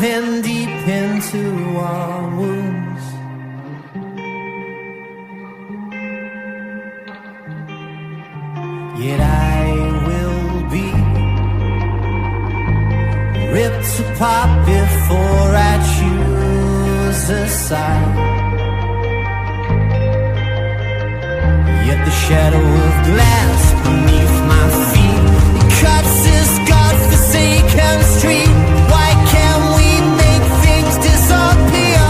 diving deep into our wounds. Yet I will be ripped apart before I choose a side. Yet the shadow of glass beneath my feet cuts this godforsaken street. Why can't we make things disappear?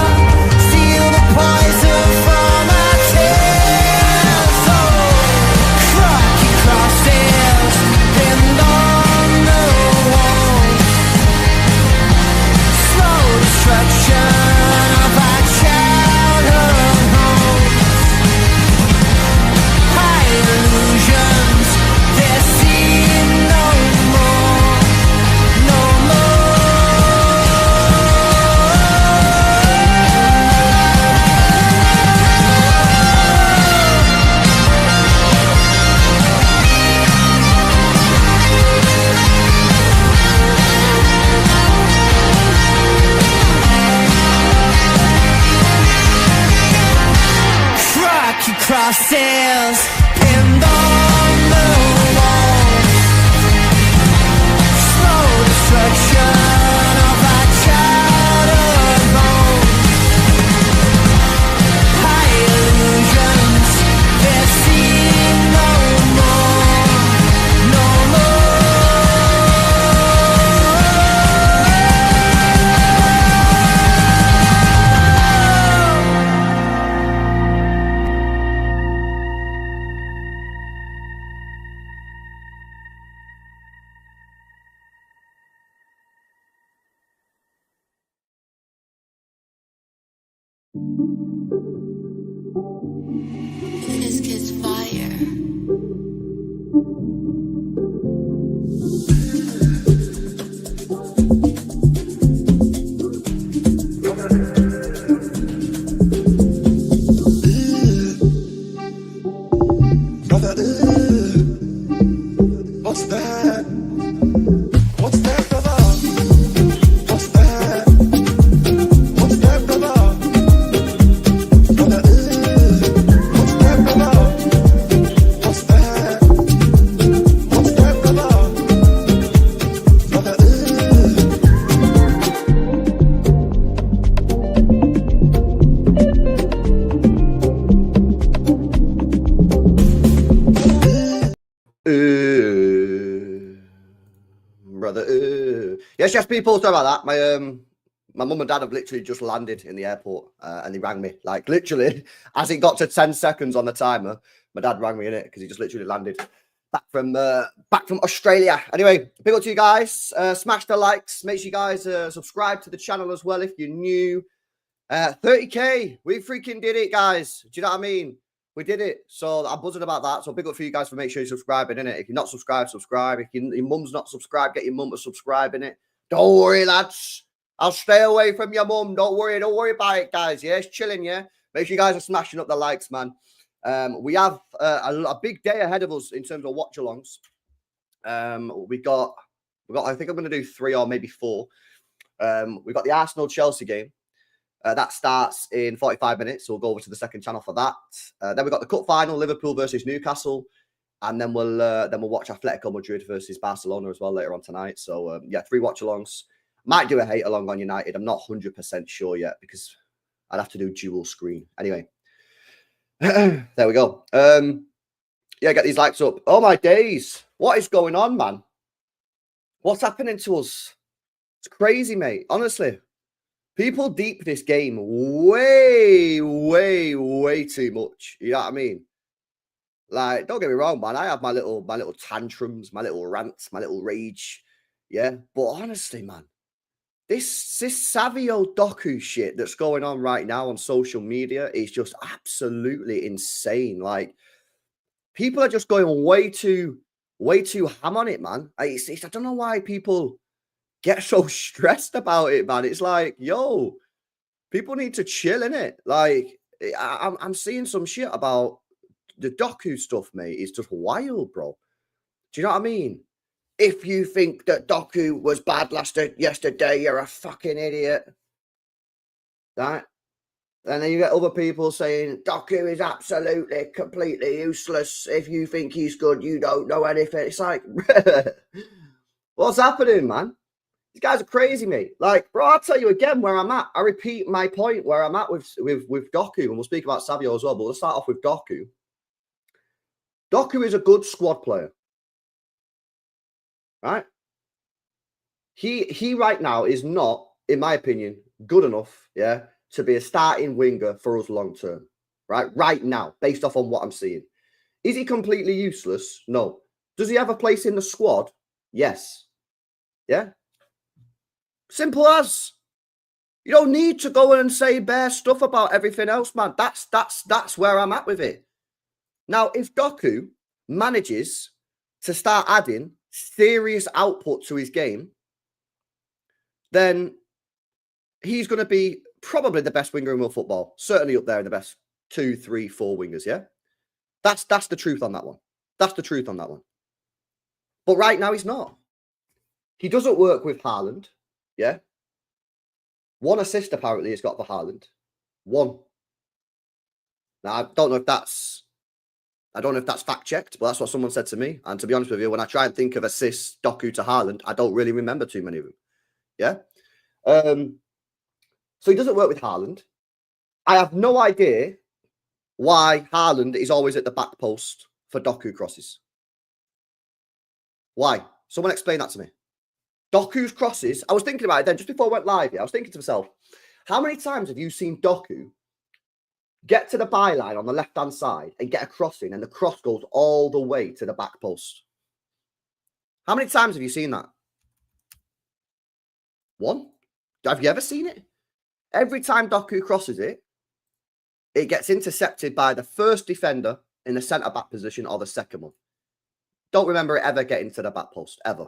Feel the poison from our tears. Oh, crocky crosses pinned on the wall. Slow destruction of our childhood homes. High illusions, they seem no more, no crocky crosses pinned on the wall. Slow destruction of our childhood homes. High illusions, they seem no more, no This kid's fire. Brother, what's that? What's that, brother? What's that? What's that, brother? Brother, what's that, brother? What's that? What's that, brother? Brother, brother. Yes, people. Sorry about that. My mum and dad have literally just landed in the airport, and they rang me like literally as it got to 10 seconds on the timer. My dad rang me in it because he just literally landed back from Australia. Anyway, big up to you guys. Smash the likes. Make sure you guys subscribe to the channel as well if you're new. 30k. We freaking did it, guys. Do you know what I mean? We did it. So I'm buzzing about that. So big up for you guys for make sure you're subscribing, innit? If you're not subscribed, subscribe. If your mum's not subscribed, get your mum to subscribe, innit? Don't worry, lads. I'll stay away from your mum. Don't worry about it, guys. Yeah, it's chilling, yeah? Make sure you guys are smashing up the likes, man. We have a big day ahead of us in terms of watch-alongs. We got, I think I'm going to do 3 or maybe 4. We've got the Arsenal-Chelsea game. That starts in 45 minutes, so we'll go over to the second channel for that. Then we've got the cup final, Liverpool versus Newcastle, and then we'll watch Atletico Madrid versus Barcelona as well later on tonight. So yeah, 3 watch-alongs. Might do a hate-along on United. I'm not 100% sure yet because I'd have to do dual screen. Anyway, there we go. Yeah, get these likes up. Oh my days, what is going on, man? What's happening to us? It's crazy, mate. Honestly. People deep this game way too much. You know what I mean? Like, don't get me wrong, man. I have my little tantrums, my little rants, my little rage. Yeah. But honestly, man, this Savio Doku shit that's going on right now on social media is just absolutely insane. Like, people are just going way too ham on it, man. I don't know why people get so stressed about it, man. It's like, yo, people need to chill, innit? Like, I'm seeing some shit about the Doku stuff, mate. It's just wild, bro. Do you know what I mean? if you think that Doku was bad yesterday, you're a fucking idiot. Right? And then you get other people saying Doku is absolutely, completely useless. If you think he's good, you don't know anything. It's like, what's happening, man? These guys are crazy, mate. Like, bro, I'll tell you again where I'm at. I repeat my point where I'm at with Doku, and we'll speak about Savio as well, but we'll start off with Doku. Doku is a good squad player. Right? He right now is not, in my opinion, good enough, yeah, to be a starting winger for us long term. Right now, based off on what I'm seeing. Is he completely useless? No. Does he have a place in the squad? Yes. Yeah. Simple as. You don't need to go and say bare stuff about everything else, man. That's where I'm at with it. Now, if Doku manages to start adding serious output to his game, then he's going to be probably the best winger in world football. Certainly up there in the best 2, 3, 4 wingers, yeah? That's the truth on that one. That's the truth on that one. But right now, he's not. He doesn't work with Haaland, yeah? 1 assist, apparently, he's got for Haaland. 1. Now, I don't know if that's fact-checked, but that's what someone said to me. And to be honest with you, when I try and think of assists, Doku to Haaland, I don't really remember too many of them. Yeah? So he doesn't work with Haaland. I have no idea why Haaland is always at the back post for Doku crosses. Why? Someone explain that to me. Doku's crosses, I was thinking about it then, just before I went live, I was thinking to myself, how many times have you seen Doku get to the byline on the left-hand side and get a cross in, and the cross goes all the way to the back post? How many times have you seen that? 1? Have you ever seen it? Every time Doku crosses it, it gets intercepted by the first defender in the centre-back position or the second one. Don't remember it ever getting to the back post, ever.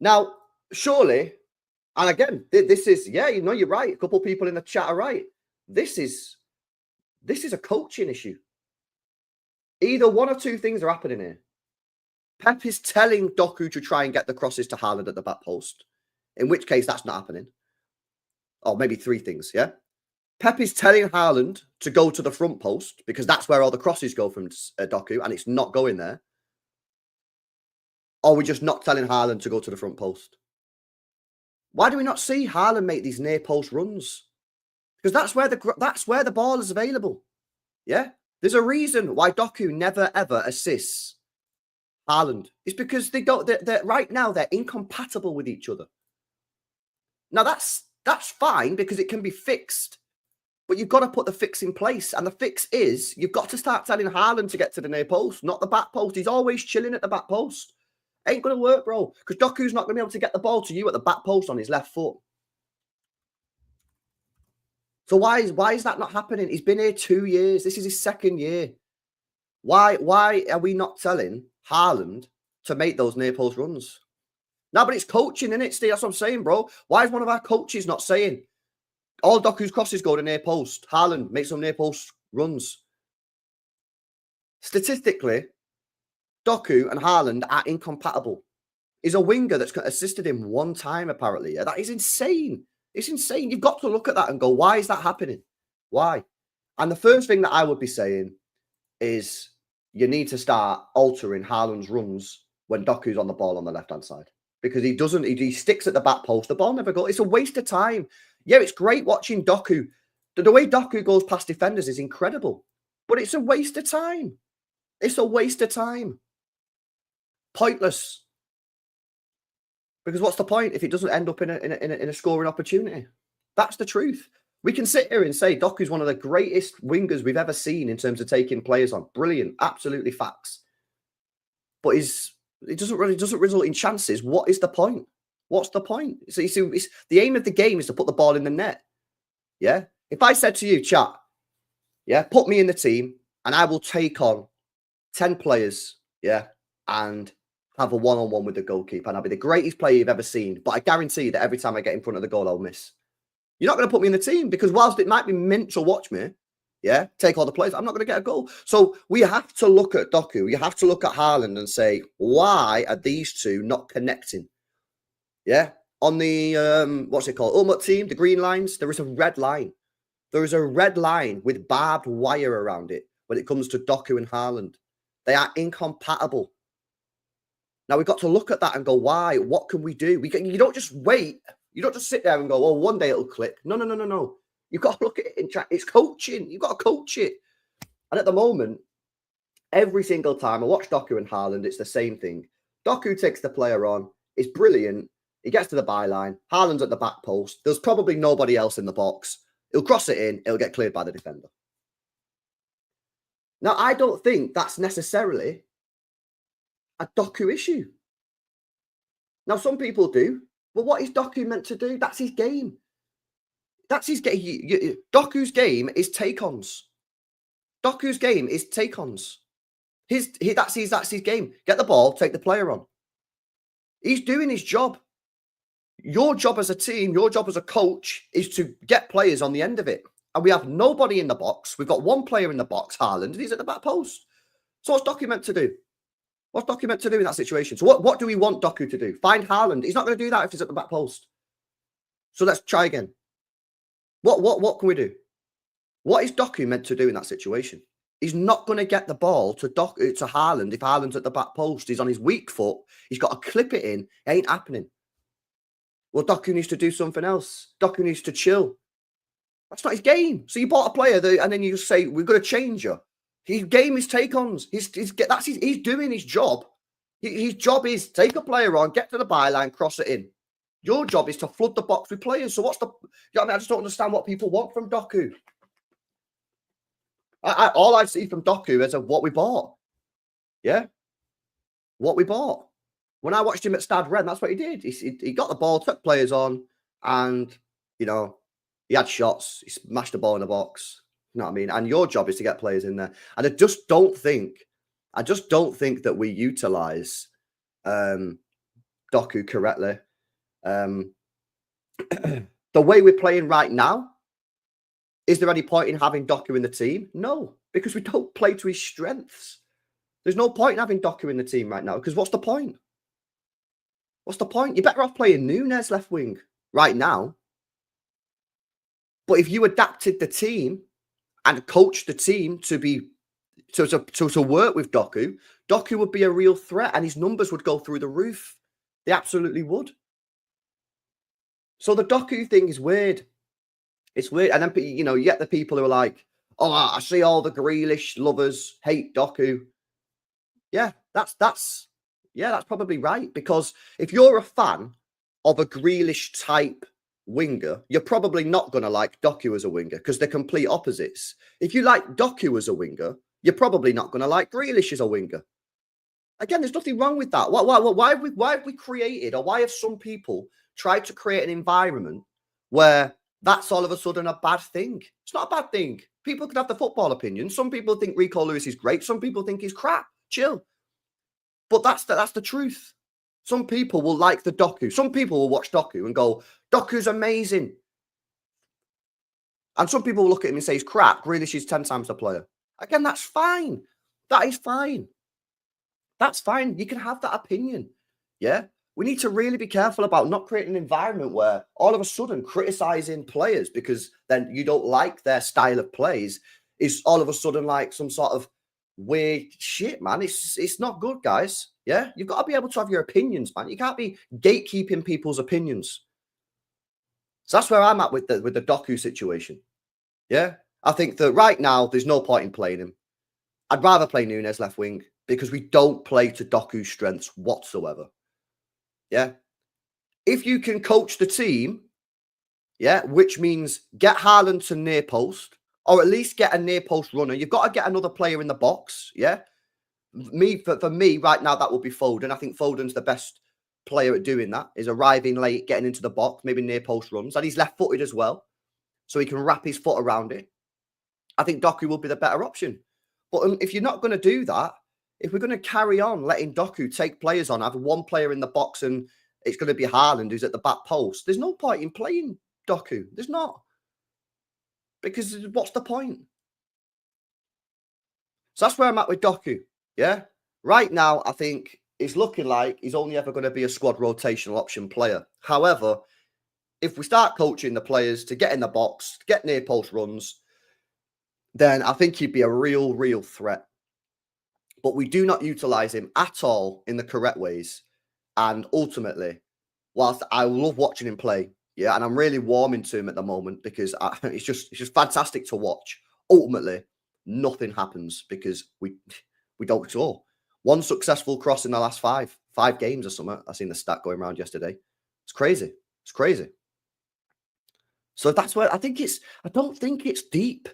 Now, surely, and again, this is, yeah, you know, you're right. A couple of people in the chat are right. This is a coaching issue. Either 1 or 2 things are happening here. Pep is telling Doku to try and get the crosses to Haaland at the back post, in which case that's not happening. Or maybe 3 things, yeah? Pep is telling Haaland to go to the front post because that's where all the crosses go from Doku, and it's not going there. Or we're just not telling Haaland to go to the front post. Why do we not see Haaland make these near post runs? Because that's where the ball is available. Yeah? There's a reason why Doku never ever assists Haaland. It's because they're right now they're incompatible with each other. Now that's fine because it can be fixed. But you've got to put the fix in place. And the fix is you've got to start telling Haaland to get to the near post, not the back post. He's always chilling at the back post. Ain't going to work, bro. Because Doku's not going to be able to get the ball to you at the back post on his left foot. So why is that not happening? He's been here 2 years. This is his 2nd year. Why are we not telling Haaland to make those near post runs? No, but it's coaching, innit, Steve? That's what I'm saying, bro. Why is one of our coaches not saying all Doku's crosses go to near post? Haaland makes some near post runs. Statistically, Doku and Haaland are incompatible. He's a winger that's assisted him 1 time, apparently. Yeah, that is insane. It's insane. You've got to look at that and go, why is that happening? Why? And the first thing that I would be saying is you need to start altering Haaland's runs when Doku's on the ball on the left-hand side. Because he sticks at the back post. The ball never goes. It's a waste of time. Yeah, it's great watching Doku. The way Doku goes past defenders is incredible. But it's a waste of time. It's a waste of time. Pointless. Because what's the point if it doesn't end up in a scoring opportunity? That's the truth. We can sit here and say Doku's one of the greatest wingers we've ever seen in terms of taking players on. Brilliant. Absolutely facts. But it doesn't result in chances. What is the point? What's the point? So it's the aim of the game is to put the ball in the net. Yeah? If I said to you, chat, yeah, put me in the team and I will take on 10 players, yeah, and have a one-on-one with the goalkeeper, and I'll be the greatest player you've ever seen. But I guarantee that every time I get in front of the goal, I'll miss. You're not going to put me in the team because whilst it might be meant to watch me, Yeah, take all the players. I'm not going to get a goal. So we have to look at Doku. You have to look at Haaland and say, why are these two not connecting? Yeah. On the what's it called? Ultimate team, the green lines, there is a red line. There is a red line with barbed wire around it when it comes to Doku and Haaland. They are incompatible. Now we've got to look at that and go, why? What can we do? You don't just wait. You don't just sit there and go, well, one day it'll click. No. You've got to look at it and it's coaching. You've got to coach it. And at the moment, every single time I watch Doku and Haaland, it's the same thing. Doku takes the player on. It's brilliant. He gets to the byline. Haaland's at the back post. There's probably nobody else in the box. He'll cross it in. It'll get cleared by the defender. Now, I don't think that's necessarily a Doku issue. Now, some people do. Well, what is Doku meant to do? That's his game. That's his game. Doku's game is take-ons. Doku's game is take-ons. That's his game. Get the ball, take the player on. He's doing his job. Your job as a team, your job as a coach is to get players on the end of it. And we have nobody in the box. We've got one player in the box, Haaland, and he's at the back post. So what's Doku meant to do? What's Doku meant to do in that situation? So what do we want Doku to do? Find Haaland. He's not going to do that if he's at the back post. So let's try again. What can we do? What is Doku meant to do in that situation? He's not going to get the ball to Haaland if Haaland's at the back post. He's on his weak foot. He's got to clip it in. It ain't happening. Well, Doku needs to do something else. Doku needs to chill. That's not his game. So you bought a player and then you just say, we're going to change you. His game is take-ons. He's doing his job. His job is take a player on, get to the byline, cross it in. Your job is to flood the box with players. So what's the... I just don't understand what people want from Doku. All I see from Doku is what we bought. Yeah? What we bought. When I watched him at Stade Rennes, that's what he did. He got the ball, took players on, and, he had shots. He smashed the ball in the box. You know what I mean? And your job is to get players in there. And I just don't think that we utilize Doku correctly. The way we're playing right now, is there any point in having Doku in the team? No, because we don't play to his strengths. There's no point in having Doku in the team right now, because what's the point? What's the point? You're better off playing Núñez left wing right now. But if you adapted the team and coached the team to work with Doku, Doku would be a real threat and his numbers would go through the roof. They absolutely would. So the Doku thing is weird. It's weird. And then, you get the people who are like, oh, I see all the Grealish lovers hate Doku. Yeah, that's probably right. Because if you're a fan of a Grealish type winger, you're probably not going to like Doku as a winger because they're complete opposites. If you like Doku as a winger, you're probably not going to like Grealish as a winger. Again, there's nothing wrong with that. Why have we created, or why have some people tried to create an environment where that's all of a sudden a bad thing? It's not a bad thing. People could have the football opinion. Some people think Rico Lewis is great. Some people think he's crap. Chill. But that's the truth. Some people will like the Doku. Some people will watch Doku and go, Doku's amazing. And some people will look at him and say he's crap. Grealish is 10 times the player. Again, that's fine. That is fine. That's fine. You can have that opinion. Yeah. We need to really be careful about not creating an environment where all of a sudden criticizing players because then you don't like their style of plays is all of a sudden like some sort of weird shit, man. It's not good, guys. Yeah. You've got to be able to have your opinions, man. You can't be gatekeeping people's opinions. So that's where I'm at with the Doku situation. Yeah. I think that right now there's no point in playing him. I'd rather play Núñez left wing because we don't play to Doku's strengths whatsoever. Yeah. If you can coach the team, yeah, which means get Haaland to near post or at least get a near post runner. You've got to get another player in the box. Yeah. For me right now, that would be Foden. I think Foden's the best player at doing that, is arriving late, getting into the box, maybe near post runs. And he's left footed as well. So he can wrap his foot around it. I think Doku will be the better option. But if you're not going to do that, if we're going to carry on letting Doku take players on, have one player in the box and it's going to be Haaland who's at the back post, there's no point in playing Doku. There's not. Because what's the point? So that's where I'm at with Doku. Yeah. Right now, I think it's looking like he's only ever going to be a squad rotational option player. However, if we start coaching the players to get in the box, get near post runs, then I think he'd be a real threat. But we do not utilize him at all in the correct ways. And ultimately, whilst I love watching him play, yeah, and I'm really warming to him at the moment because it's just fantastic to watch. Ultimately, nothing happens because we don't score. One successful cross in the last five games or something. I seen the stat going around yesterday. It's crazy. It's crazy. So that's where I think it's. I don't think it's deep.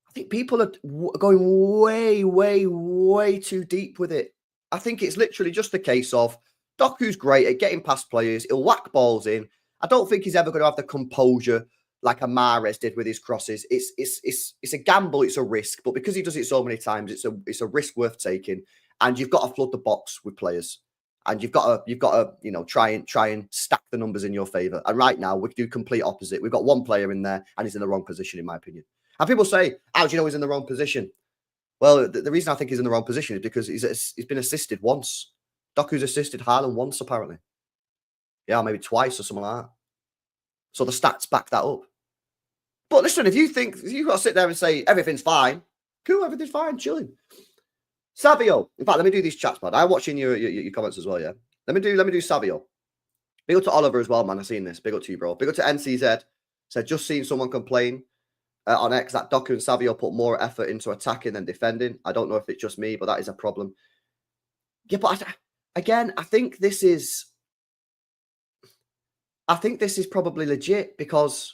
I think people are going way too deep with it. I think it's literally just a case of Doku's great at getting past players. He'll whack balls in. I don't think he's ever going to have the composure like a Mahrez did with his crosses. It's a gamble. It's a risk. But because he does it so many times, it's a risk worth taking. And you've got to flood the box with players. And you've got to try and stack the numbers in your favor. And right now we do complete opposite. We've got one player in there and he's in the wrong position, in my opinion. And people say, how do you know he's in the wrong position? Well, the reason I think he's in the wrong position is because he's been assisted once. Doku's assisted Haaland once, apparently. Yeah, maybe twice or something like that. So the stats back that up. But listen, if you've got to sit there and say everything's fine, cool, everything's fine, chilling. Savio. In fact, let me do these chats, bud. I'm watching your comments as well, yeah? Let me do Savio. Big up to Oliver as well, man. I've seen this. Big up to you, bro. Big up to NCZ. Said, just seen someone complain on X that Doku and Savio put more effort into attacking than defending. I don't know if it's just me, but that is a problem. Yeah, but again, I think this is probably legit because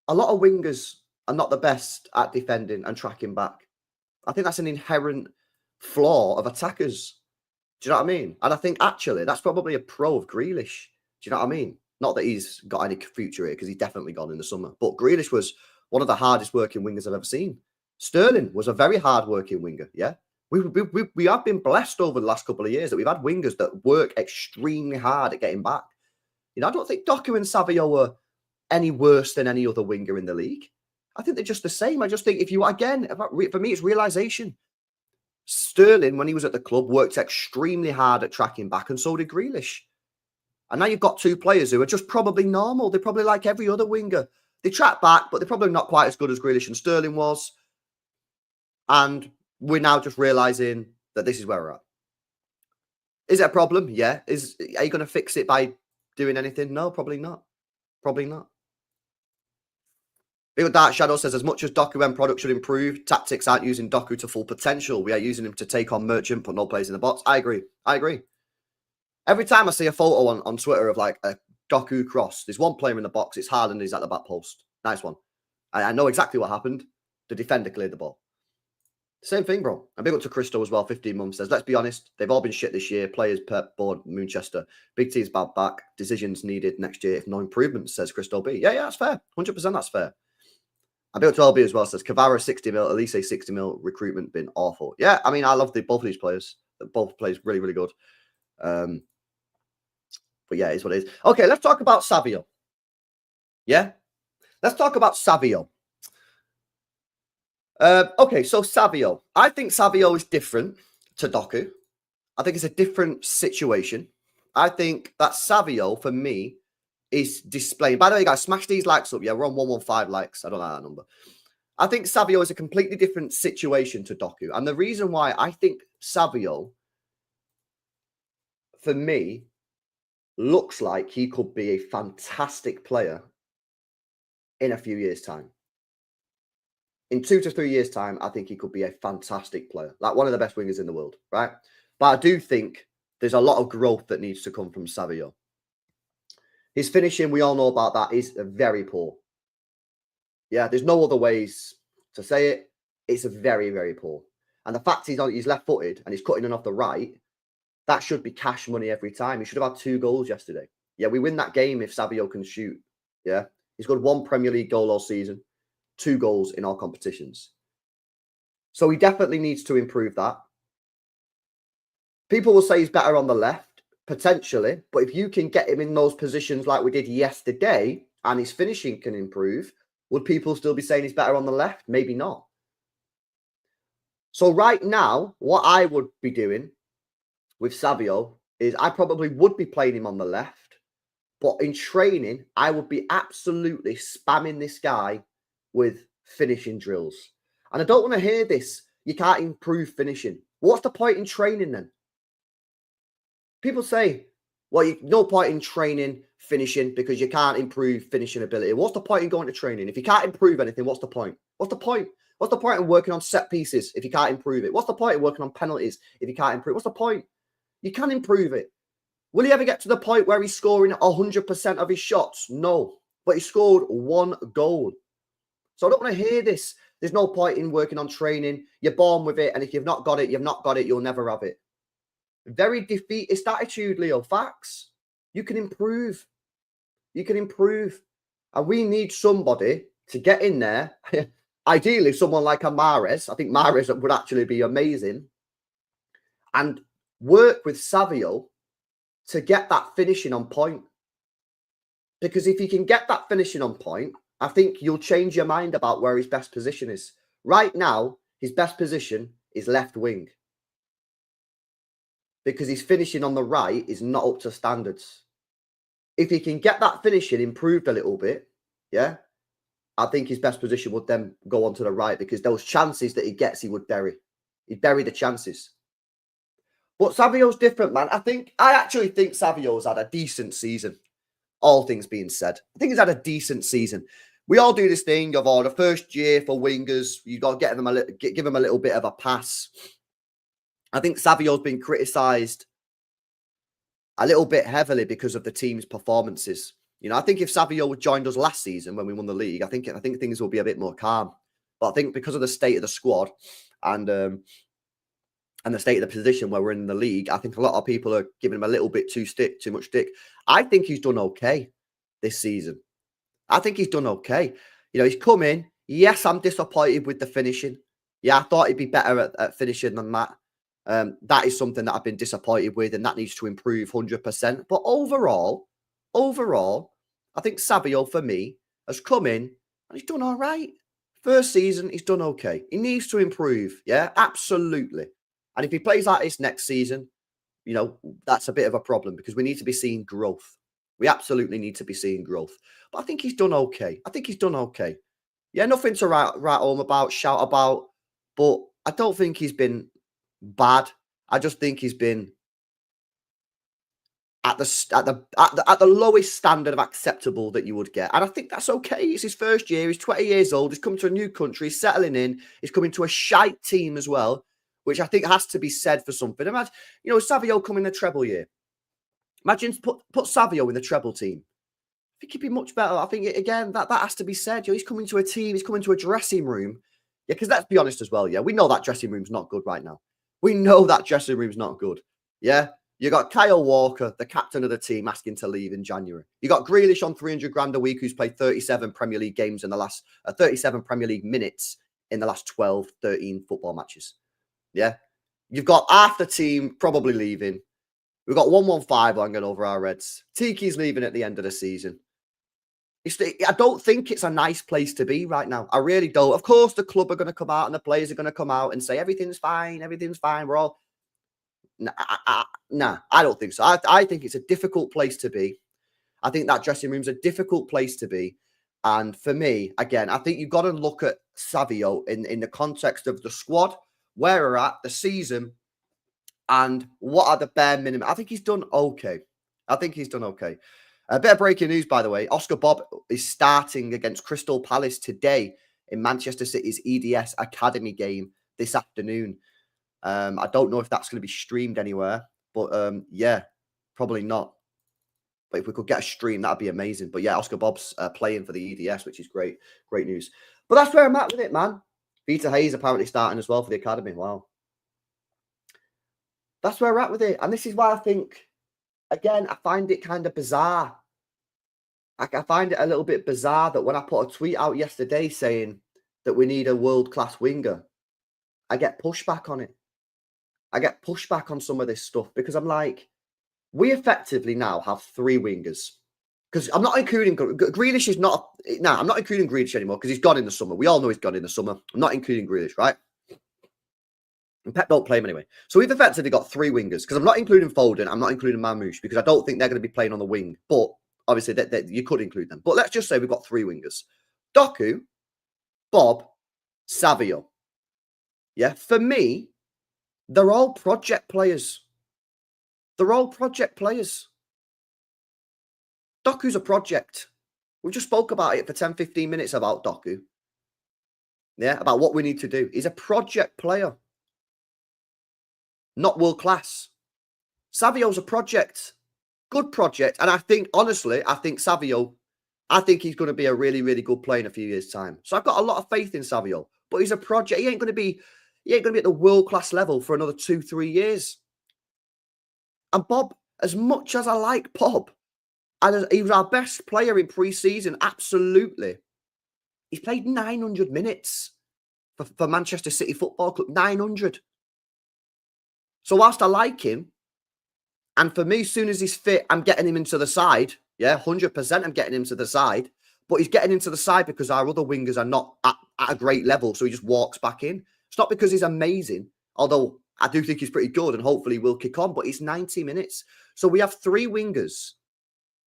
a lot of wingers are not the best at defending and tracking back. I think that's an inherent flaw of attackers. Do you know what I mean? And I think actually that's probably a pro of Grealish. Do you know what I mean? Not that he's got any future here because he's definitely gone in the summer. But Grealish was one of the hardest working wingers I've ever seen. Sterling was a very hard working winger. Yeah. We have been blessed over the last couple of years that we've had wingers that work extremely hard at getting back. I don't think Doku and Savio are any worse than any other winger in the league. I think they're just the same. I just think for me, it's realization. Sterling, when he was at the club, worked extremely hard at tracking back, and so did Grealish. And now you've got two players who are just probably normal. They're probably like every other winger. They track back, but they're probably not quite as good as Grealish and Sterling was. And we're now just realizing that this is where we're at. Is it a problem? Yeah. Are you going to fix it by doing anything? No, probably not. Probably not. Big Dark Shadow says, as much as Doku end product should improve, tactics aren't using Doku to full potential. We are using him to take on Merchant, put no players in the box. I agree. Every time I see a photo on Twitter of like a Doku cross, there's one player in the box. It's Haaland. He's at the back post. Nice one. I know exactly what happened. The defender cleared the ball. Same thing, bro. And big up to Christo as well. 15 months says, let's be honest. They've all been shit this year. Players, Pep, Board, Manchester. Big T's bad back. Decisions needed next year if no improvements, says Christo B. Yeah, that's fair. 100% that's fair. And big up to LB as well. Says, Kvara 60 mil, Elise 60 mil. Recruitment been awful. Yeah, I mean, I love both of these players. Both players really good. But yeah, it is what it is. Okay, let's talk about Savio. Yeah? Let's talk about Savio. Okay, so Savio. I think Savio is different to Doku. I think it's a different situation. I think that Savio, for me, is displaying. By the way, guys, smash these likes up. Yeah, we're on 115 likes. I don't like that number. I think Savio is a completely different situation to Doku. And the reason why I think Savio, for me, looks like he could be a fantastic player in a few years' time. In 2 to 3 years' time, I think he could be a fantastic player, like one of the best wingers in the world, right? But I do think there's a lot of growth that needs to come from Savio. His finishing, we all know about that, is very poor. Yeah, there's no other ways to say it. It's very poor. And the fact he's left-footed and he's cutting in off the right, that should be cash money every time. He should have had 2 goals yesterday. Yeah, we win that game if Savio can shoot. Yeah, he's got 1 Premier League goal all season, 2 goals in all competitions. So he definitely needs to improve that. People will say he's better on the left, potentially. But if you can get him in those positions like we did yesterday and his finishing can improve, would people still be saying he's better on the left? Maybe not. So right now, what I would be doing with Savio is I probably would be playing him on the left, but in training, I would be absolutely spamming this guy with finishing drills. And I don't want to hear this. You can't improve finishing. What's the point in training then? People say, well, no point in training finishing because you can't improve finishing ability. What's the point in going to training? If you can't improve anything, what's the point? What's the point? What's the point in working on set pieces if you can't improve it? What's the point in working on penalties if you can't improve? What's the point? You can improve it. Will he ever get to the point where he's scoring 100% of his shots? No. But he scored 1 goal. So I don't want to hear this. There's no point in working on training. You're born with it. And if you've not got it, you've not got it. You'll never have it. Very defeatist attitude, Leo. Facts. You can improve. You can improve. And we need somebody to get in there. Ideally, someone like a Mahrez. I think Mahrez would actually be amazing. And work with Savio to get that finishing on point. Because if he can get that finishing on point, I think you'll change your mind about where his best position is. Right now, his best position is left wing. Because his finishing on the right is not up to standards. If he can get that finishing improved a little bit, yeah, I think his best position would then go on to the right because those chances that he gets, he would bury. He'd bury the chances. But Savio's different, man. I actually think Savio's had a decent season. All things being said, I think he's had a decent season. We all do this thing of the first year for wingers, you've got to give them a little bit of a pass. I think Savio's been criticised a little bit heavily because of the team's performances. You know, I think if Savio had joined us last season when we won the league, I think things will be a bit more calm. But I think because of the state of the squad and the state of the position where we're in the league, I think a lot of people are giving him a little bit too much stick. I think he's done okay this season. I think he's done okay. You know, he's come in. Yes, I'm disappointed with the finishing. Yeah, I thought he'd be better at finishing than that. That is something that I've been disappointed with, and that needs to improve 100%. But overall, I think Savio, for me, has come in and he's done all right. First season, he's done okay. He needs to improve. Yeah, absolutely. And if he plays like this next season, you know, that's a bit of a problem because we need to be seeing growth. We absolutely need to be seeing growth. But I think he's done okay. Yeah, nothing to write home about, shout about. But I don't think he's been bad. I just think he's been at the lowest standard of acceptable that you would get. And I think that's okay. It's his first year. He's 20 years old. He's come to a new country. He's settling in. He's coming to a shite team as well, which I think has to be said for something. Imagine, you know, Savio coming the treble year. Imagine put Savio in the treble team. I think he'd be much better. I think, again, that has to be said. You know, he's coming to a team. He's coming to a dressing room. Yeah, because let's be honest as well, yeah. We know that dressing room's not good right now. We know that dressing room's not good. Yeah. You got Kyle Walker, the captain of the team, asking to leave in January. You got Grealish on 300 grand a week, who's played 37 Premier League games in the last 37 Premier League minutes in the last 12, 13 football matches. Yeah. You've got half the team probably leaving. We've got 115 hanging over our heads. Tiki's leaving at the end of the season. I don't think it's a nice place to be right now. I really don't. Of course, the club are going to come out and the players are going to come out and say, everything's fine. We're all... Nah, I don't think so. I think it's a difficult place to be. I think that dressing room's a difficult place to be. And for me, again, I think you've got to look at Savio in the context of the squad, where we're at, the season, and what are the bare minimum. I think he's done okay. A bit of breaking news, by the way. Oscar Bobb is starting against Crystal Palace today in Manchester City's EDS Academy game this afternoon. I don't know if that's going to be streamed anywhere, but yeah, probably not. But if we could get a stream, that'd be amazing. But yeah, Oscar Bobb's playing for the EDS, which is great news. But that's where I'm at with it, man. Vita Hayes apparently starting as well for the academy. Wow. That's where we're at with it. And this is why I think, again, I find it kind of bizarre. I find it a little bit bizarre that when I put a tweet out yesterday saying that we need a world-class winger, I get pushback on it. I get pushback on some of this stuff because I'm like, we effectively now have 3 wingers. Because I'm not including Grealish is not. No, I'm not including Grealish anymore because he's gone in the summer. We all know he's gone in the summer. I'm not including Grealish, right? And Pep don't play him anyway. So we've effectively got 3 wingers because I'm not including Foden. I'm not including Mamouche because I don't think they're going to be playing on the wing. But obviously, you could include them. But let's just say we've got 3 wingers. Doku, Bobb, Savio. Yeah, for me, they're all project players. They're all project players. Doku's a project. We just spoke about it for 10, 15 minutes about Doku. Yeah, about what we need to do. He's a project player. Not world class. Savio's a project. Good project. And I think, honestly, Savio, I think he's going to be a really, really good player in a few years' time. So I've got a lot of faith in Savio. But he's a project. He ain't going to be at the world-class level for another 2-3 years. And Bobb, as much as I like Bobb, and he was our best player in pre-season, absolutely. He's played 900 minutes for Manchester City Football Club. 900. So whilst I like him, and for me, as soon as he's fit, I'm getting him into the side. Yeah, 100% I'm getting him to the side. But he's getting into the side because our other wingers are not at a great level. So he just walks back in. It's not because he's amazing, although I do think he's pretty good and hopefully will kick on. But it's 90 minutes. So we have 3 wingers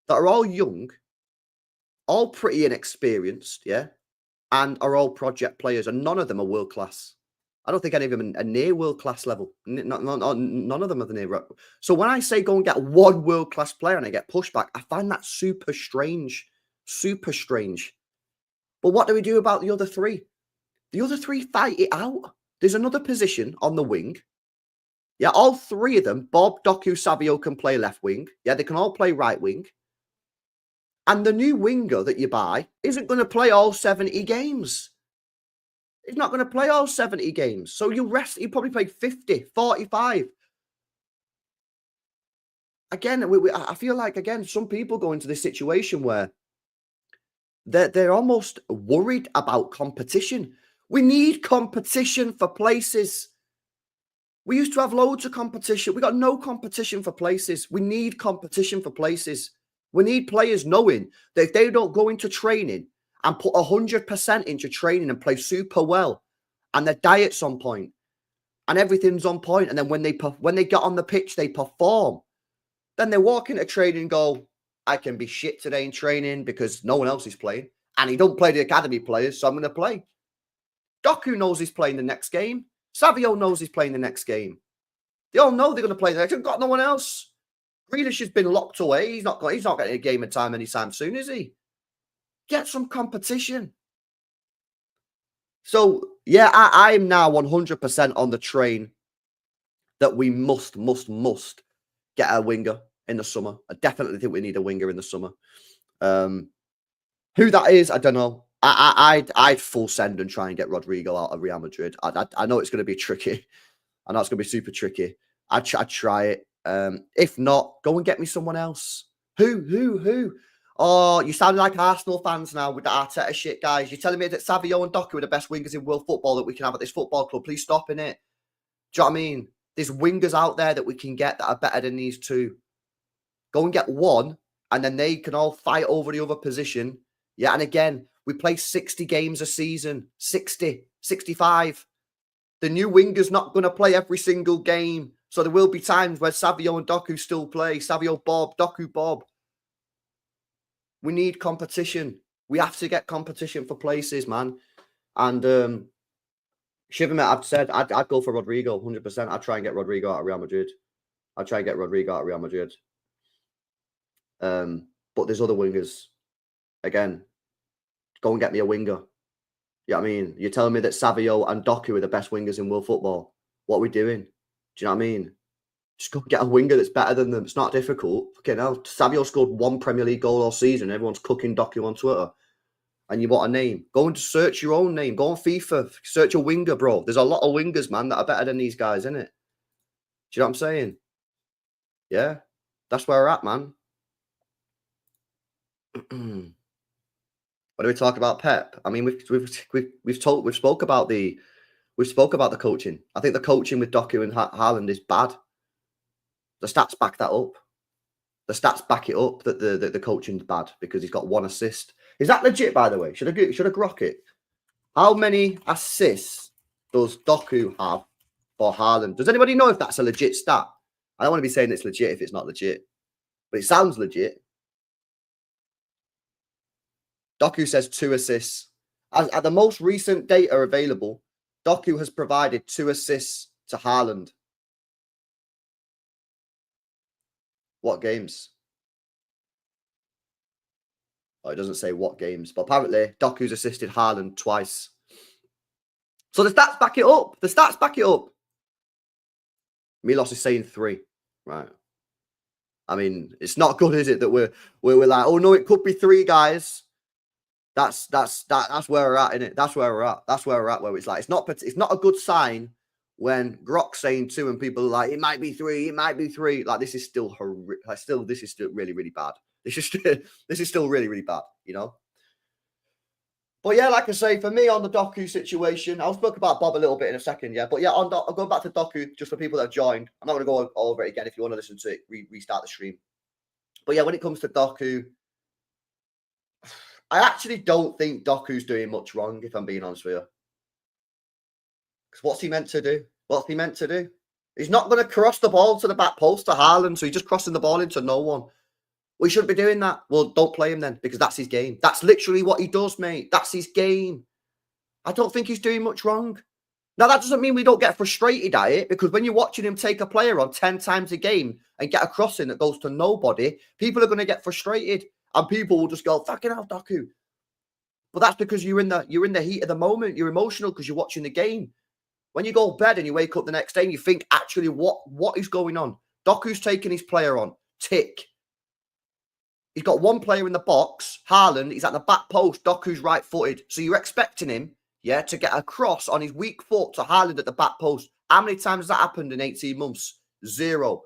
that are all young, all pretty inexperienced, yeah, and are all project players. And none of them are world class. I don't think any of them are near world-class level. None of them are near. So when I say go and get one world-class player and I get pushback, I find that super strange. Super strange. But what do we do about the other 3? The other 3 fight it out. There's another position on the wing. Yeah, all 3 of them, Bobb, Doku, Savio, can play left wing. Yeah, they can all play right wing. And the new winger that you buy isn't going to play all 70 games. He's not going to play all 70 games. So you probably play 50, 45. Again, I feel like, again, some people go into this situation where they're almost worried about competition. We need competition for places. We used to have loads of competition. We got no competition for places. We need competition for places. We need players knowing that if they don't go into training and put 100% into training and play super well, and their diet's on point, and everything's on point, and then when they get on the pitch, they perform, then they walk into training and go, I can be shit today in training because no one else is playing, and he don't play the academy players, so I'm going to play. Doku knows he's playing the next game. Savio knows he's playing the next game. They all know they're going to play the next. They've got no one else. Grealish has been locked away. He's not getting a game of time anytime soon, is he? Get some competition. So, yeah, I am now 100% on the train that we must get a winger in the summer. I definitely think we need a winger in the summer. Who that is, I don't know. I'd full send and try and get Rodrigo out of Real Madrid. I know it's going to be tricky. I know it's going to be super tricky. I'd try it. If not, go and get me someone else. Who? Oh, you sound like Arsenal fans now with the Arteta shit, guys. You're telling me that Savio and Doku are the best wingers in world football that we can have at this football club. Please stop in it. Do you know what I mean? There's wingers out there that we can get that are better than these 2. Go and get one, and then they can all fight over the other position. Yeah, and again, we play 60 games a season. 60, 65. The new winger's not going to play every single game. So there will be times where Savio and Doku still play. Savio, Bobb, Doku, Bobb. We need competition. We have to get competition for places, man. And Shivermate, I've said I'd go for Rodrigo, 100%. I'd try and get Rodrigo out of Real Madrid. But there's other wingers. Again, go and get me a winger. You know what I mean? You're telling me that Savio and Doku are the best wingers in world football. What are we doing? Do you know what I mean? Just go get a winger that's better than them. It's not difficult. Fucking hell. Savio scored 1 Premier League goal all season. Everyone's cooking Doku on Twitter. And you want a name. Go and search your own name. Go on FIFA. Search a winger, bro. There's a lot of wingers, man, that are better than these guys, innit? Do you know what I'm saying? Yeah. That's where we're at, man. What do we talk about Pep? I mean, we've spoke about the coaching. I think the coaching with Doku and Haaland is bad. The stats back that up. The stats back it up that the coaching's bad because he's got 1 assist. Is that legit, by the way? Should I grok it? How many assists does Doku have for Haaland. Does anybody know if that's a legit stat? I don't want to be saying it's legit if it's not legit, but it sounds legit. Doku says 2 assists. At the most recent data available, Doku has provided 2 assists to Haaland. What games? Oh, it doesn't say what games, but apparently Doku's assisted Haaland twice. So the stats back it up. The stats back it up. Milos is saying 3. Right. I mean, it's not good, is it, that we're like, oh no, it could be 3 guys. That's where we're at, innit? That's where we're at. That's where we're at. Where it's like it's not a good sign when Grok's saying 2 and people are like, it might be 3, it might be 3. Like this is still horrific. This is still really, really bad. This is still really, really bad, you know. But yeah, like I say, for me on the Doku situation, I'll speak about Bobb a little bit in a second, yeah. But yeah, I'll go back to Doku just for people that have joined. I'm not going to go over it again. If you want to listen to it, restart the stream. But yeah, when it comes to Doku, I actually don't think Doku's doing much wrong, if I'm being honest with you. Because what's he meant to do? What's he meant to do? He's not going to cross the ball to the back post to Haaland, so he's just crossing the ball into no one. We shouldn't be doing that. Well, don't play him then, because that's his game. That's literally what he does, mate. That's his game. I don't think he's doing much wrong. Now, that doesn't mean we don't get frustrated at it, because when you're watching him take a player on 10 times a game and get a crossing that goes to nobody, people are going to get frustrated, and people will just go, fucking hell, Doku. But that's because you're in the heat of the moment. You're emotional because you're watching the game. When you go to bed and you wake up the next day and you think, actually, what is going on? Doku's taking his player on. Tick. He's got 1 player in the box. Haaland, he's at the back post. Doku's right-footed. So you're expecting him, yeah, to get a cross on his weak foot to Haaland at the back post. How many times has that happened in 18 months? 0.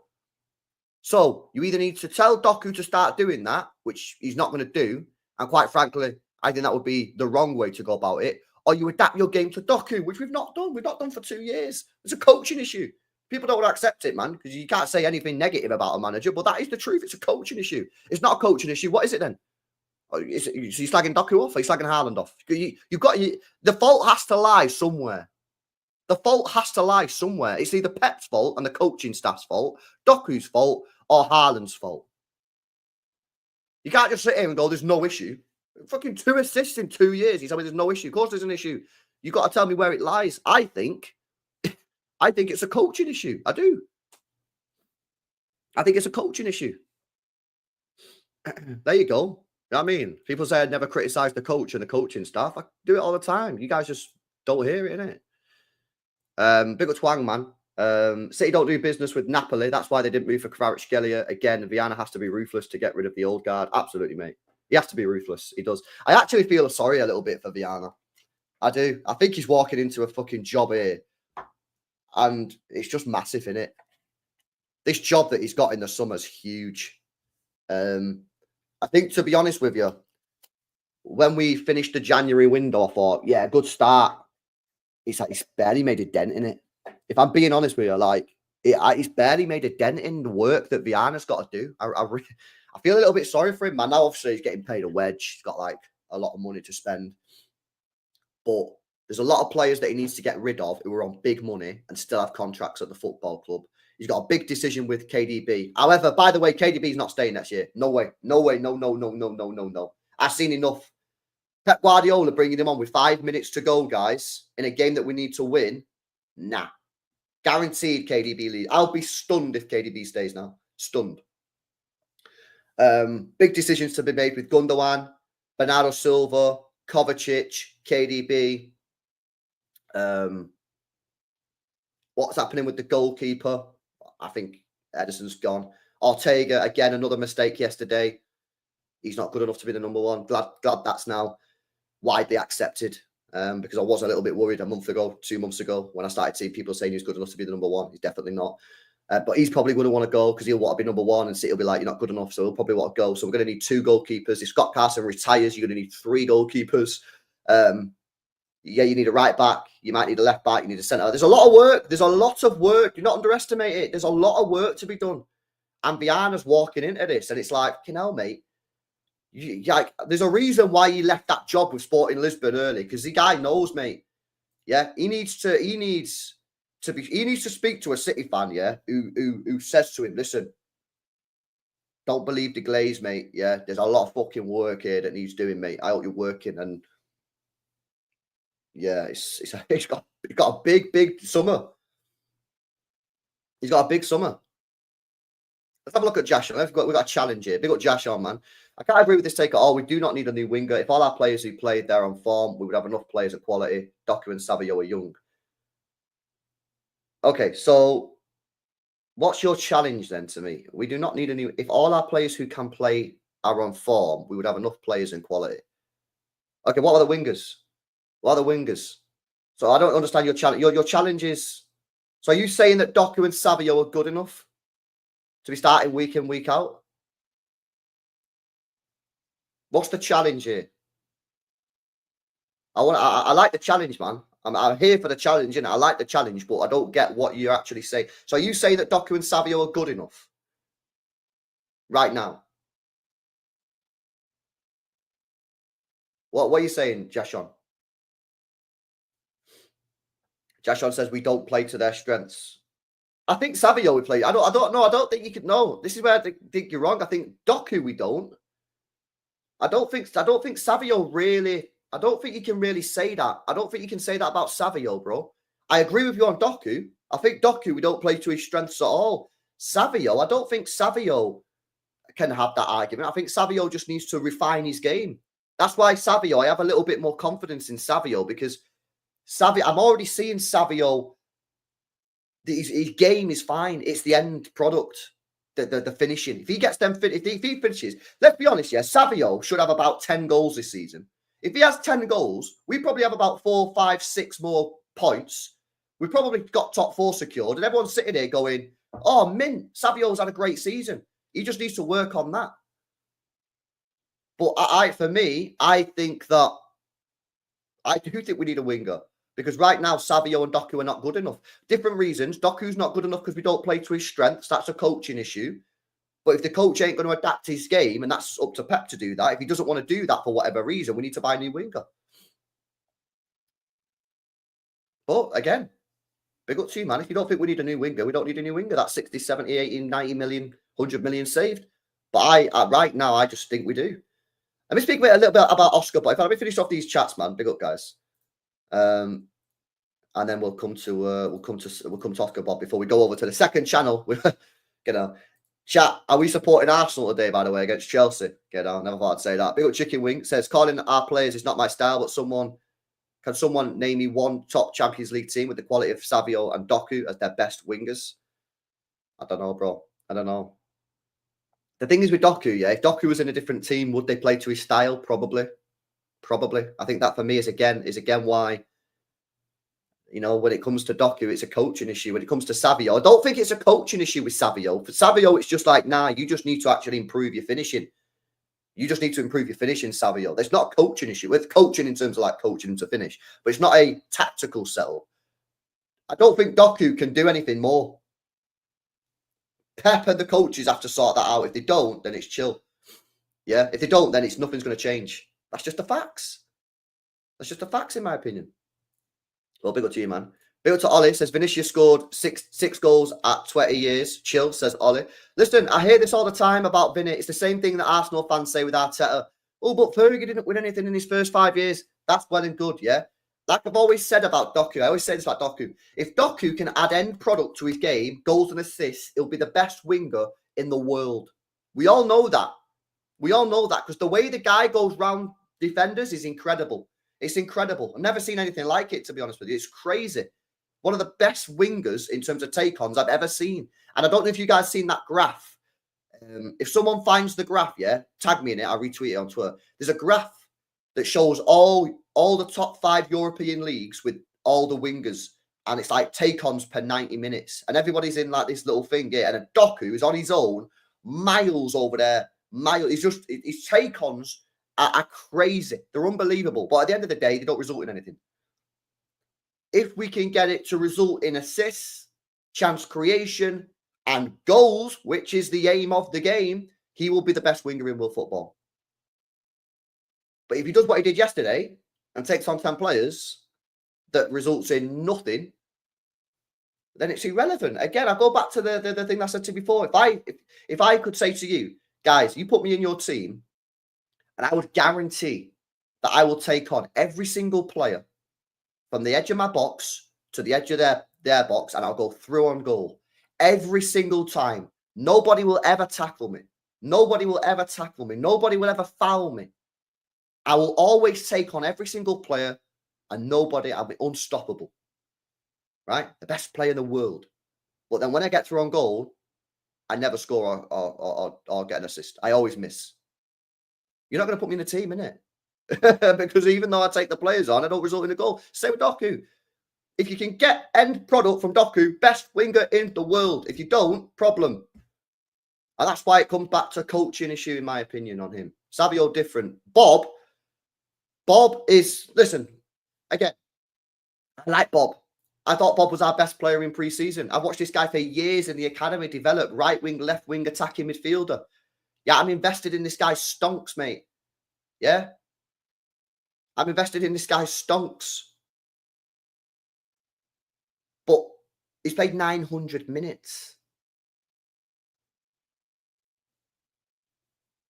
So you either need to tell Doku to start doing that, which he's not going to do. And quite frankly, I think that would be the wrong way to go about it. Or you adapt your game to Doku, which we've not done. We've not done for 2 years. It's a coaching issue. People don't want to accept it, man, because you can't say anything negative about a manager, but that is the truth. It's a coaching issue. It's not a coaching issue. What is it then? You're slagging Doku off? Or you're slagging Haaland off? The fault has to lie somewhere. The fault has to lie somewhere. It's either Pep's fault and the coaching staff's fault, Doku's fault, or Haaland's fault. You can't just sit here and go, there's no issue. Fucking 2 assists in 2 years. You tell me there's no issue. Of course there's an issue. You've got to tell me where it lies. I think it's a coaching issue. I do. I think it's a coaching issue. There you go. You know what I mean? People say I'd never criticize the coach and the coaching staff. I do it all the time. You guys just don't hear it, innit? Big up Twang, man. City don't do business with Napoli. That's why they didn't move for Kvaratskhelia. Again, Viana has to be ruthless to get rid of the old guard. Absolutely, mate. He has to be ruthless. He does. I actually feel sorry a little bit for Viana. I do. I think he's walking into a fucking job here. And it's just massive, innit? This job that he's got in the summer's huge. I think, to be honest with you, when we finished the January window, I thought, yeah, good start. He's barely made a dent in it. If I'm being honest with you, he's barely made a dent in the work that Viana's got to do. I feel a little bit sorry for him, man. Now, obviously, he's getting paid a wedge. He's got, a lot of money to spend. But there's a lot of players that he needs to get rid of who are on big money and still have contracts at the football club. He's got a big decision with KDB. However, by the way, KDB's not staying next year. No way. No way. No, no, no, no, no, no, no. I've seen enough. Pep Guardiola bringing him on with 5 minutes to go, guys, in a game that we need to win. Nah. Guaranteed KDB lead. I'll be stunned if KDB stays now. Stunned. Big decisions to be made with Gundogan, Bernardo Silva, Kovacic, KDB. What's happening with the goalkeeper? I think Edison's gone. Ortega, again, another mistake yesterday. He's not good enough to be the number 1. Glad that's now widely accepted. Because I was a little bit worried a month ago, 2 months ago, when I started seeing people saying he's good enough to be the number 1. He's definitely not. But he's probably going to want to go because he'll want to be number 1 and City will be like, you're not good enough. So he'll probably want to go. So we're going to need 2 goalkeepers. If Scott Carson retires, you're going to need 3 goalkeepers. Yeah, you need a right back. You might need a left back. You need a centre. There's a lot of work. There's a lot of work. Do not underestimate it. There's a lot of work to be done. And Viana's walking into this. And it's like, mate, there's a reason why he left that job with Sporting Lisbon early. Because the guy knows, mate. Yeah, he needs he needs to speak to a City fan, yeah, who says to him, listen, don't believe the glaze, mate. Yeah, there's a lot of fucking work here that needs doing, mate. I hope you're working, and yeah, he's got a big summer. He's got a big summer. Let's have a look at Josh. We've got a challenge here. Big up Josh on, man. I can't agree with this take at all. We do not need a new winger. If all our players who played there on form, we would have enough players of quality. Doku and Savio are young. Okay, so what's your challenge then to me? We do not need a new... If all our players who can play are on form, we would have enough players in quality. Okay, what are the wingers? What are the wingers? So I don't understand your challenge. Your challenge is... So are you saying that Doku and Savio are good enough to be starting week in, week out? What's the challenge here? I like the challenge, man. I'm here for the challenge, and I like the challenge, but I don't get what you actually say. So are you saying that Doku and Savio are good enough right now? What are you saying, Jashon? Jashon says we don't play to their strengths. I think Savio would play. I don't know. I don't think you could know. This is where I think you're wrong. I think Doku we don't. I don't think Savio really. I don't think you can really say that. I don't think you can say that about Savio, bro. I agree with you on Doku. I think Doku we don't play to his strengths at all. Savio, I don't think Savio can have that argument. I think Savio just needs to refine his game. That's why Savio, I have a little bit more confidence in Savio, because Savio, I'm already seeing Savio. His game is fine. It's the end product, the finishing. If he gets them, if he finishes, let's be honest, yeah, Savio should have about 10 goals this season. If he has 10 goals, we probably have about 4, 5, 6 more points. We've probably got top 4 secured, and everyone's sitting here going, oh, mint, Savio's had a great season. He just needs to work on that. But for me, I think that I do think we need a winger. Because right now, Savio and Doku are not good enough. Different reasons. Doku's not good enough because we don't play to his strengths. That's a coaching issue. But if the coach ain't going to adapt his game, and that's up to Pep to do that, if he doesn't want to do that for whatever reason, we need to buy a new winger. But again, big up to you, man. If you don't think we need a new winger, we don't need a new winger. That's 60, 70, 80, 90 million, 100 million saved. But right now, I just think we do. Let me speak a little bit about Oscar Bob. Let me finish off these chats, man. Big up, guys. And then we'll come to Oscar Bob before we go over to the second channel. Chat. Are we supporting Arsenal today, by the way, against Chelsea? Never thought I'd say that. Big up Chicken Wing says calling our players is not my style, but can someone name me one top Champions League team with the quality of Savio and Doku as their best wingers? I don't know, bro. I don't know. The thing is with Doku, yeah, if Doku was in a different team, would they play to his style? Probably. I think that for me is again why, you know, when it comes to Doku, it's a coaching issue. When it comes to Savio, I don't think it's a coaching issue with Savio. For Savio, it's just like, nah, you just need to actually improve your finishing. You just need to improve your finishing, Savio. There's not a coaching issue. With coaching in terms of like coaching him to finish, but it's not a tactical setup. I don't think Doku can do anything more. Pep and the coaches have to sort that out. If they don't, then it's chill. Yeah, if they don't, then nothing's going to change. That's just the facts. That's just the facts, in my opinion. Well, big up to you, man. Big up to Ollie. Says Vinicius scored six goals at 20 years. Chill, says Ollie. Listen, I hear this all the time about Vinny. It's the same thing that Arsenal fans say with Arteta. Oh, but Fergie didn't win anything in his first 5 years. That's well and good, yeah? Like I've always said about Doku. I always say this about Doku. If Doku can add end product to his game, goals and assists, he'll be the best winger in the world. We all know that. We all know that because the way the guy goes round defenders is incredible. It's incredible. I've never seen anything like it, to be honest with you. It's crazy. One of the best wingers in terms of take-ons I've ever seen. And I don't know if you guys seen that graph. If someone finds the graph, yeah, tag me in it. I'll retweet it on Twitter. There's a graph that shows all the top 5 European leagues with all the wingers. And it's like take-ons per 90 minutes. And everybody's in like this little thing here. And a Doku is on his own, miles over there. His take-ons are crazy. They're unbelievable. But at the end of the day, they don't result in anything. If we can get it to result in assists, chance creation, and goals, which is the aim of the game, he will be the best winger in world football. But if he does what he did yesterday and takes on 10 players that results in nothing, then it's irrelevant. Again, I go back to the thing I said to you before. If I could say to you, guys, you put me in your team, and I would guarantee that I will take on every single player from the edge of my box to the edge of their box, and I'll go through on goal every single time. Nobody will ever tackle me. Nobody will ever tackle me. Nobody will ever foul me. I will always take on every single player, and I'll be unstoppable. Right? The best player in the world. But then when I get through on goal, I never score or get an assist. I always miss. You're not going to put me in the team, innit? Because even though I take the players on, I don't result in a goal. Same with Doku. If you can get end product from Doku, best winger in the world. If you don't, problem. And that's why it comes back to a coaching issue, in my opinion, on him. Savio, different. Bobb is, listen, again, I like Bobb. I thought Bobb was our best player in pre-season. I've watched this guy for years in the academy develop right wing, left wing, attacking midfielder. Yeah, I'm invested in this guy stonks, mate. Yeah? I'm invested in this guy stonks. But he's played 900 minutes.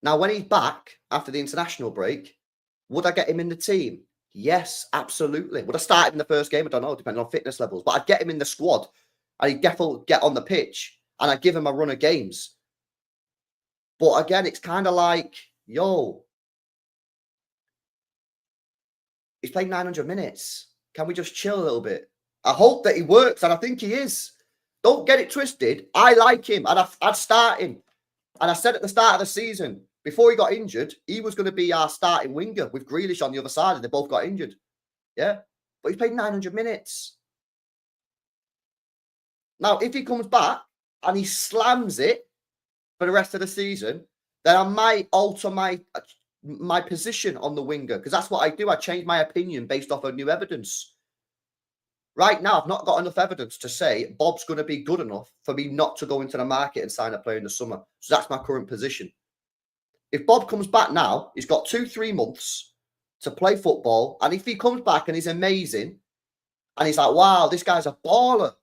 Now, when he's back after the international break, would I get him in the team? Yes, absolutely. Would I start him in the first game? I don't know, depending on fitness levels. But I'd get him in the squad. And he'd definitely get on the pitch. And I'd give him a run of games. But again, it's kind of like, yo, he's played 900 minutes. Can we just chill a little bit? I hope that he works, and I think he is. Don't get it twisted. I like him, and I'd start him. And I said at the start of the season, before he got injured, he was going to be our starting winger with Grealish on the other side, and they both got injured. Yeah? But he's played 900 minutes. Now, if he comes back and he slams it for the rest of the season, then I might alter my position on the winger, because that's what I do. I change my opinion based off of new evidence. Right now, I've not got enough evidence to say Bobb's going to be good enough for me not to go into the market and sign a player in the summer. So that's my current position. If Bobb comes back now, he's got 2-3 months to play football. And if he comes back and he's amazing, and he's like, wow, this guy's a baller,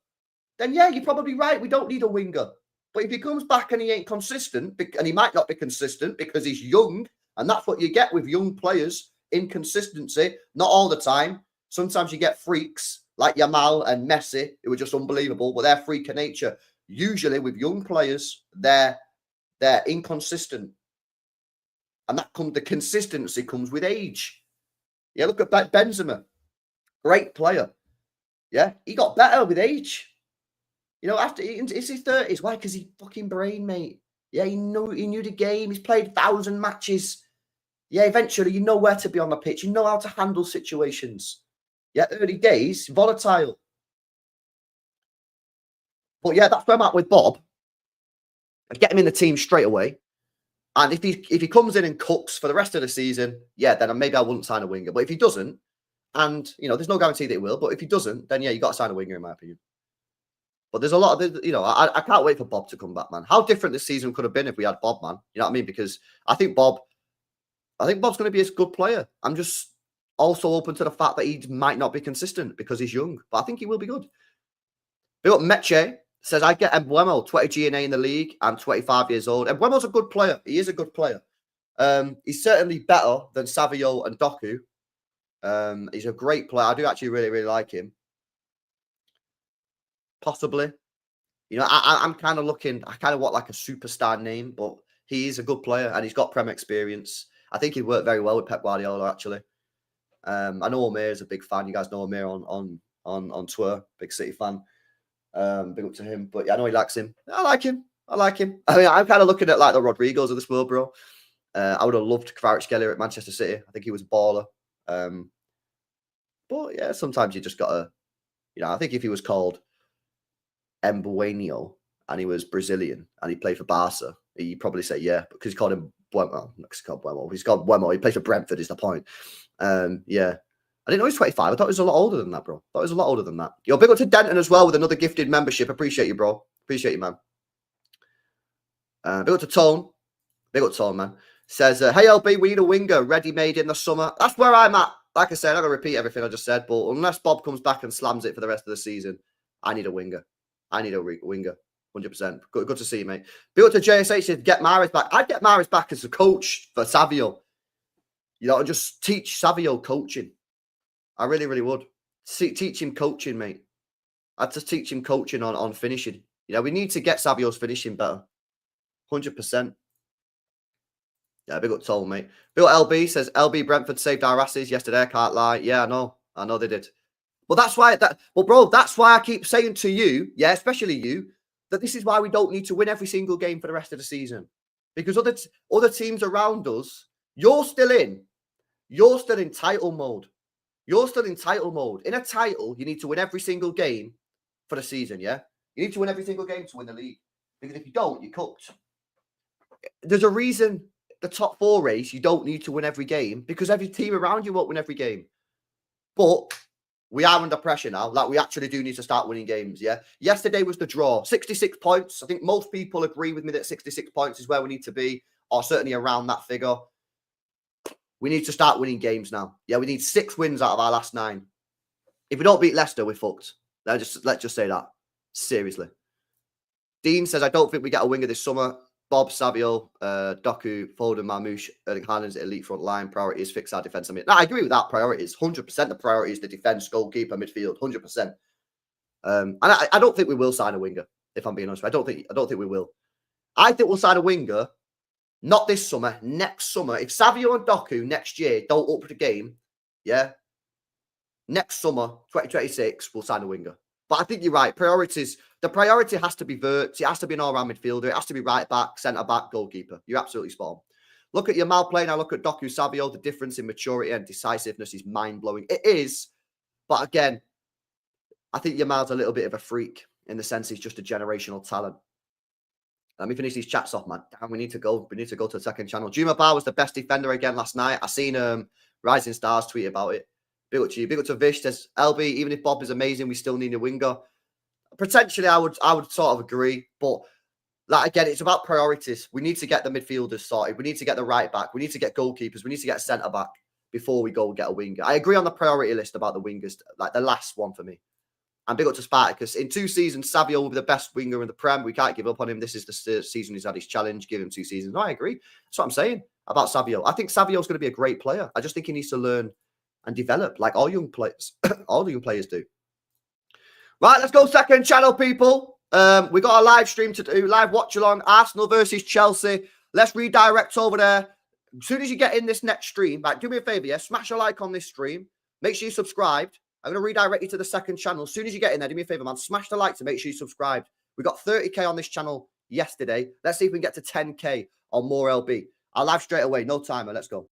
then yeah, you're probably right. We don't need a winger. But if he comes back and he ain't consistent, and he might not be consistent because he's young, and that's what you get with young players, inconsistency, not all the time. Sometimes you get freaks like Yamal and Messi, who are just unbelievable, but they're freak of nature. Usually with young players, they're inconsistent. And the consistency comes with age. Yeah, look at Benzema. Great player. Yeah, he got better with age. You know, after it's his 30s. Why? Because he fucking brain, mate. Yeah, he knew the game. He's played 1,000 matches. Yeah, eventually you know where to be on the pitch. You know how to handle situations. Yeah, early days, volatile. But yeah, that's where I'm at with Bobb. I'd get him in the team straight away. And if he comes in and cooks for the rest of the season, yeah, then maybe I wouldn't sign a winger. But if he doesn't, and, you know, there's no guarantee that he will, but if he doesn't, then yeah, you got to sign a winger, in my opinion. But there's a lot of, you know, I can't wait for Bobb to come back, man. How different this season could have been if we had Bobb, man. You know what I mean? Because I think Bobb's going to be a good player. I'm just also open to the fact that he might not be consistent because he's young. But I think he will be good. Big up Meche says, I get Embuemo, 20 GNA in the league. I'm 25 years old. Embuemo's a good player. He is a good player. He's certainly better than Savio and Doku. He's a great player. I do actually really, really like him. Possibly. You know, I'm kind of looking, I kind of want like a superstar name, but he is a good player and he's got Prem experience. I think he'd work very well with Pep Guardiola, actually. I know Omir is a big fan. You guys know Omir on Twitter, big City fan. Big up to him. But yeah, I know he likes him. I like him. I mean, I'm kind of looking at like the Rodrigos of this world, bro. I would have loved Kvaratskhelia at Manchester City. I think he was a baller. But yeah, sometimes you just got to, you know, I think if he was called Embueno and he was Brazilian and he played for Barca, you'd probably say yeah, because he called him Bueno. He's called Bueno. He's called Bueno. He plays for Brentford, is the point. Yeah. I didn't know he's 25. I thought he was a lot older than that, bro. Yo, big up to Denton as well with another gifted membership. Appreciate you, bro. Appreciate you, man. Big up to Tone. Big up to Tone, man. Says, hey, LB, we need a winger ready-made in the summer. That's where I'm at. Like I said, I'm going to repeat everything I just said, but unless Bobb comes back and slams it for the rest of the season, I need a winger. I need a winger. 100%. Good to see you, mate. Built to JSH said, get Maris back. I'd get Maris back as a coach for Savio. You know, just teach Savio coaching. I really, really would. Teach him coaching, mate. I'd just teach him coaching on finishing. You know, we need to get Savio's finishing better. 100%. Yeah, big up Toll, mate. Bill LB says, LB Brentford saved our asses yesterday. I can't lie. Yeah, I know they did. But that's why, bro, that's why I keep saying to you, yeah, especially you, that this is why we don't need to win every single game for the rest of the season. Because other teams around us, you're still in title mode. You're still in title mode. In a title, you need to win every single game for the season, yeah? You need to win every single game to win the league. Because if you don't, you're cooked. There's a reason the top 4 race, you don't need to win every game because every team around you won't win every game. But we are under pressure now. Like, we actually do need to start winning games, yeah? Yesterday was the draw. 66 points. I think most people agree with me that 66 points is where we need to be, or certainly around that figure. We need to start winning games now. Yeah, we need 6 wins out of our last 9. If we don't beat Leicester, we're fucked. Let's just say that. Seriously. Dean says, I don't think we get a winger this summer. Bobb, Savio, Doku, Foden, Marmoush, Erling Haaland's elite front line. Priority is fix our defence. No, I agree with that. Priorities. 100% the priority is the defence, goalkeeper, midfield. 100%. And I don't think we will sign a winger, if I'm being honest. I don't think we will. I think we'll sign a winger, not this summer, next summer. If Savio and Doku next year don't up the game, yeah, next summer, 2026, we'll sign a winger. But I think you're right. Priorities. The priority has to be Vert. It has to be an all-round midfielder. It has to be right back, centre back, goalkeeper. You're absolutely spot on. Look at your Mal play now. Look at Doku, Savio. The difference in maturity and decisiveness is mind-blowing. It is. But again, I think Yamal's a little bit of a freak in the sense he's just a generational talent. Let me finish these chats off, man. Damn, we need to go. We need to go to the second channel. Juma Bar was the best defender again last night. I seen Rising Stars tweet about it. Big up to you. Big up to Vish. Says, LB, even if Bobb is amazing, we still need a winger. Potentially, I would sort of agree. But like again, it's about priorities. We need to get the midfielders sorted. We need to get the right back. We need to get goalkeepers. We need to get a centre back before we go and get a winger. I agree on the priority list about the wingers, like the last one for me. And big up to Spartacus. In 2 seasons, Savio will be the best winger in the Prem. We can't give up on him. This is the season he's had his challenge. Give him 2 seasons. No, I agree. That's what I'm saying about Savio. I think Savio's going to be a great player. I just think he needs to learn and develop like all young players. All the young players do. Right, let's go second channel, people. We got a live stream to do. Live watch along. Arsenal versus Chelsea. Let's redirect over there. As soon as you get in this next stream, like, do me a favor, yeah? Smash a like on this stream. Make sure you're subscribed. I'm going to redirect you to the second channel. As soon as you get in there, do me a favor, man. Smash the like to make sure you're subscribed. We got 30k on this channel yesterday. Let's see if we can get to 10k or more LB. I'll live straight away. No timer. Let's go.